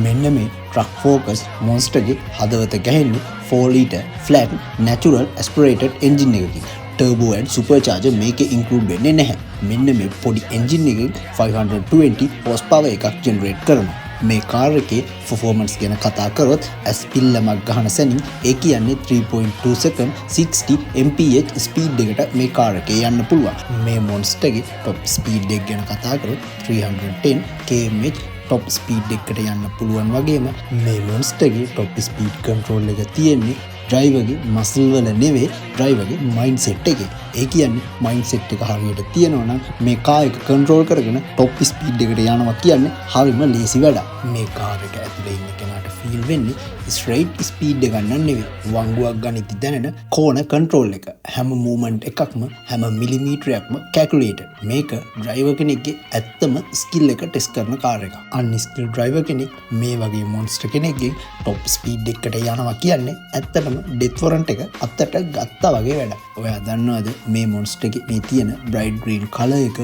මෙන්න මේ truck focus මොන්ස්ටර්ගේ හදවත ගැහෙන්නේ 4 ලීටර් ෆ්ලැට් නැචරල් ඇස්පිරේටඩ් එන්ජින් එකකින්. ටර්බෝ ඇන්ඩ් සුපර්චාර්ජර් මේකේ ඉන්ක්ලූඩ් වෙන්නේ නැහැ. මෙන්න මේ පොඩි එන්ජින් එකකින් 520 හෝස් පවර් එකක් ජෙනරේට් කරනවා. මේ කාර් එකේ performance ගැන කතා කරොත් ඇස්පිල්ලමක් ගහන සැනින් ඒ කියන්නේ 3.2 second 60 mph ස්පීඩ් එකට මේ කාර් එකේ යන්න පුළුවන්. මේ මොන්ස්ටර්ගේ top ස්පීඩ් එක ගැන කතා කරොත් 310 km top ස්පීඩ් එකකට යන්න පුළුවන් වගේම මේ මොන්ස්ටර්ගේ top ස්පීඩ් කන්ට්‍රෝල් එක තියෙන්නේ ඩ්‍රයිවර්ගේ මසල් වල නෙවෙයි ඩ්‍රයිවර්ගේ මයින්ඩ් සෙට් එකේ. ඒ කියන්නේ මයින්ඩ් සෙට් එක හරියට තියෙනවා නම් මේ කාර් එක කන්ට්‍රෝල් කරගෙන টොප් ස්පීඩ් එකට යනවා කියන්නේ හරිම ලේසි වැඩක්. මේ කාර් එක ඇතුලේ ඉන්න කෙනාට ෆීල් වෙන්නේ ස්ට්‍රේට් ස්පීඩ් එකක් නෙවෙයි වංගුවක් ගනිද්දි දැනෙන කෝණ කන්ට්‍රෝල් එක. හැම මූවමන්ට් එකක්ම හැම මිලිමීටරයක්ම කැල්කියුලේටඩ්. මේක ඩ්‍රයිවර් කෙනෙක්ගේ ඇත්තම ස්කිල් එක ටෙස්ට් කරන කාර් එකක්. අන්ස්කිල් ඩ්‍රයිවර් කෙනෙක් මේ වගේ මොන්ස්ටර් කෙනෙක්ගේ টොප් ස්පීඩ් එකකට යනවා කියන්නේ ඇත්තටම ඩෙත් වොරන්ට් එක අත්තට ගත්තා වගේ වැඩක්. ඔයා දන්නවද මේ මොන්ස්ටර් එකේ මේ තියෙන බ්‍රයිට් ග්‍රීන් කලර් එක,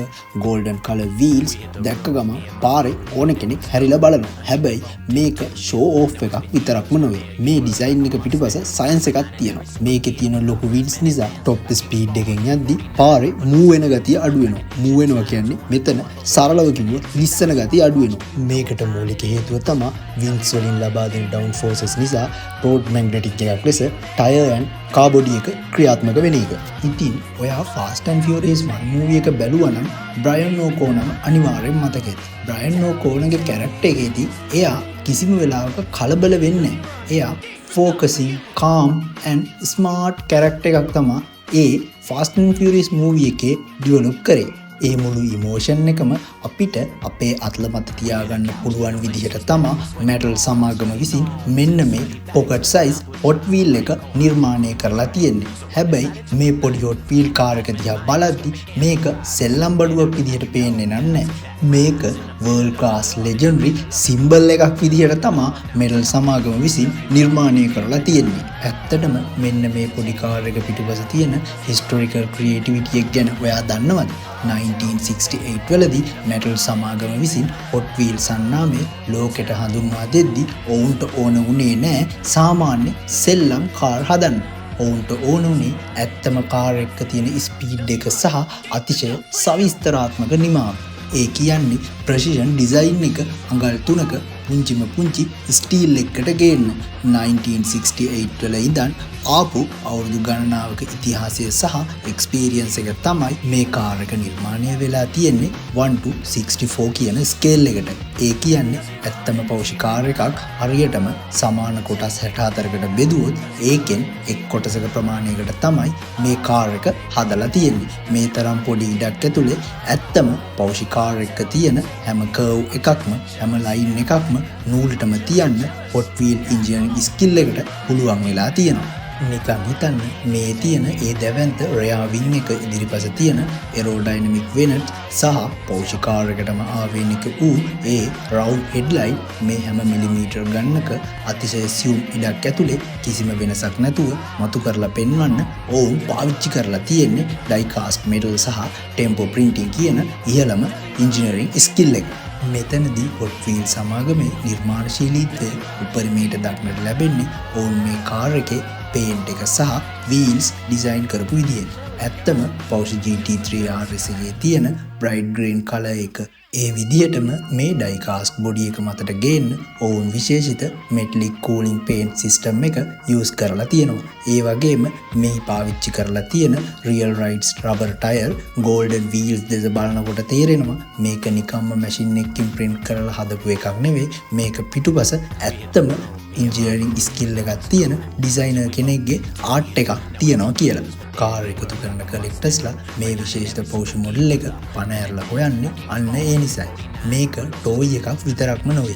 ගෝල්ඩන් කලර් වීල්ස් දැක්ක ගමන් පාරේ ඕන කෙනෙක් හැරිලා බලනවා. හැබැයි මේක ෂෝ ඕෆ් එකක් විතරක්ම නෙවෙයි. මේ ඩිසයින් එක පිටිපස්ස සයන්ස් එකක් තියෙනවා. මේකේ තියෙන ලොකු වීල්ස් නිසා টොප් ස්පීඩ් එකෙන් යද්දි පාරේ මූව් වෙන ගතිය අඩු වෙනවා. මූව් වෙනවා කියන්නේ මෙතන සරලව කිව්වොත් ලිස්සන ගතිය අඩු වෙනවා. මේකට මූලික හේතුව තමයි වින්ග්ස් වලින් ලබා දෙන ඩවුන් ෆෝසස් නිසා රෝඩ් මැග්නටික් එකක් ලෙස ටයර් ඇන්ඩ් කාර් බොඩි එක ක්‍රියාත්මක වෙන එක. ඉතින් ඔයා ෆාස්ට් ඇන්ඩ් ෆියුරියස් 1 මූවි එක බැලුවා නම් බ්‍රයන් ඕකෝනම අනිවාර්යෙන් මතක ඇති. බ්‍රයන් ඕකෝනගේ කැරක්ටර් එකේදී එයා කිසිම වෙලාවක කලබල වෙන්නේ නැහැ. එයා ෆෝකසින්, කාම් ඇන්ඩ් ස්මාර්ට් කැරක්ටර් එකක් තමයි ඒ ෆාස්ට් ඇන්ඩ් ෆියුරියස් මූවි එකේ ඩෙවලොප් කරේ. ඒ මුළු ඉමෝෂන් එකම අපිට අපේ අත්ල මත තියාගන්න පුළුවන් විදිහට තමයි මෙටල් සමාගම විසින් මෙන්න මේ පොකට් සයිස් හොට් වීල් එක නිර්මාණය කරලා තියෙන්නේ. හැබැයි මේ පොඩි හොට් වීල් කාර් එක දිහා බලද්දි මේක සෙල්ලම් බඩුවක් විදිහට පේන්නේ නැහැ. මේක වර්ල්ඩ් ක්ලාස් ලෙජෙන්ඩරි සිම්බල් එකක් විදිහට තමයි මෙටල් සමාගම විසින් නිර්මාණය කරලා තියෙන්නේ. ඇත්තටම මෙන්න මේ පොඩි කාර් එක පිටුපස තියෙන හිස්ටොරිකල් ක්‍රියේටිවිටි එක ගැන ඔයා දන්නවද? 1968 වලදී මෙටල් සමාගම විසින් හොට් වීල්ස් අන්නාමේ ලෝකෙට හඳුන්වා දෙද්දී ඔවුන්ට ඕන වුණේ නෑ සාමාන්‍ය සෙල්ලම් කාර් හදන්න. ඔවුන්ට ඕන වුණේ ඇත්තම කාර් එකක තියෙන ස්පීඩ් එක සහ අතිශය සවිස්තරාත්මක නිමාව. ඒ කියන්නේ ප්‍රසිෂන් ඩිසයින් එක අඟල් 3ක පුංචිම පුංචි ස්ටීල් එකකට ගේන්න. 1968 වල ඉඳන් ආපු අවුරුදු ගණනාවක ඉතිහාසය සහ එක්ස්පීරියන්ස් එක තමයි මේ කාර් එක නිර්මාණය වෙලා තියෙන්නේ 1:64 කියන ස්කේල් එකට. ඒ කියන්නේ ඇත්තම පෞෂි කාර් එකක් හරියටම සමාන කොටස් 64කට බෙදුවොත් ඒකෙන් එක් කොටසක ප්‍රමාණයකට තමයි මේ කාර් එක හදලා තියෙන්නේ. මේ තරම් පොඩි ඉඩක් ඇතුලේ ඇත්තම පෞෂි කාර් එකක තියෙන හැම කර්ව් එකක්ම හැම ලයින් එකක්ම නූලටම තියන්න හොට් වීල් ඉන්ජිනියරින් ස්කිල් එකට පුළුවන් වෙලා තියෙනවා. නිකන් හිතන්න මේ තියෙන ඒ දැවැන්ත රෙයා වින් එක ඉදිරිපස තියෙන එරෝඩයිනමික් වෙනට් සහ පෞෂි කාර් එකටම ආවේනික වූ ඒ රවුන්ඩ් හෙඩ්ලයිට් මේ හැම මිලිමීටර් ගන්නක අතිශය සියුම් ඉඩක් ඇතුලේ කිසිම වෙනසක් නැතුව මතු කරලා පෙන්වන්න ඔවුන් පාවිච්චි කරලා තියෙන්නේ ඩයිකාස්ට් මෙටල් සහ ටෙම්පෝ ප්‍රින්ටිං කියන ඉහළම ඉන්ජිනියරින් ස්කිල් එක. මෙතනදී හොට් වීල් සමාගමේ නිර්මාණශීලීත්වය උපරිමයට දක්නට ලැබෙන්නේ ඔවුන් මේ කාර් එකේ පේන්ට් එක සහ වීල්ස් ඩිසයින් කරපු විදිය. ඇත්තම පෞෂි GT3 RS එකේ තියෙන බ්‍රයිට් ග්‍රීන් කලර් එක ඒ විදිහටම මේ ඩයිකාස්ට් බොඩි එක මතට ගේන්න ඔවුන් විශේෂිත මෙටලික් කූලින් පේන්ට් සිස්ටම් එක යූස් කරලා තියෙනවා. ඒ වගේම මේ පාවිච්චි කරලා තියෙන real rides rubber tyre golden wheels දෙස බලනකොට තේරෙනවා මේක නිකම්ම මැෂින් එකකින් ප්‍රින්ට් කරලා හදපු එකක් නෙවෙයි. මේක පිටුපස ඇත්තම ඉන්ජිනියරින් ස්කිල් එකක් තියෙන ඩිසයිනර් කෙනෙක්ගේ ආර්ට් එකක් තියෙනවා කියලා. කාර් එකතු කරන කලෙක්ටර්ස්ලා මේ විශේෂිත පෞෂි මොඩල් එක පණ ඇරලා හොයන්නේ අන්න ඒ නිසයි. මේක ටෝයි එකක් විතරක්ම නෙවෙයි.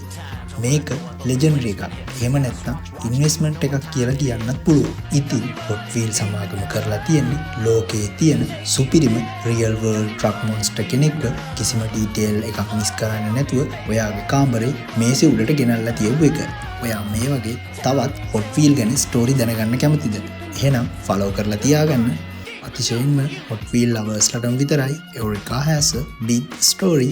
මේක ලෙජෙන්ඩරි එකක්. එහෙම නැත්නම් ඉන්වෙස්ට්මන්ට් එකක් කියලා කියන්නත් පුළුවන්. ඉතින් හොට් වීල් සමාගම කරලා තියෙන්නේ ලෝකයේ තියෙන සුපිරිම රියල් වර්ල්ඩ් ට්‍රක් මොන්ස්ටර් කෙනෙක්ව කිසිම ඩීටේල් එකක් මිස් කරන්නේ නැතුව ඔයාගේ කාමරේ මේසෙ උඩට ගෙනල්ලා තියපු එක. ඔයා මේ වගේ තවත් හොට් වීල් ගැන ස්ටෝරි දැනගන්න කැමතිද? එහෙනම් ෆලෝ කරලා තියාගන්න. අතිශයින්ම හොට් වීල් ලවර්ස්ලටම විතරයි Eureka has a big story.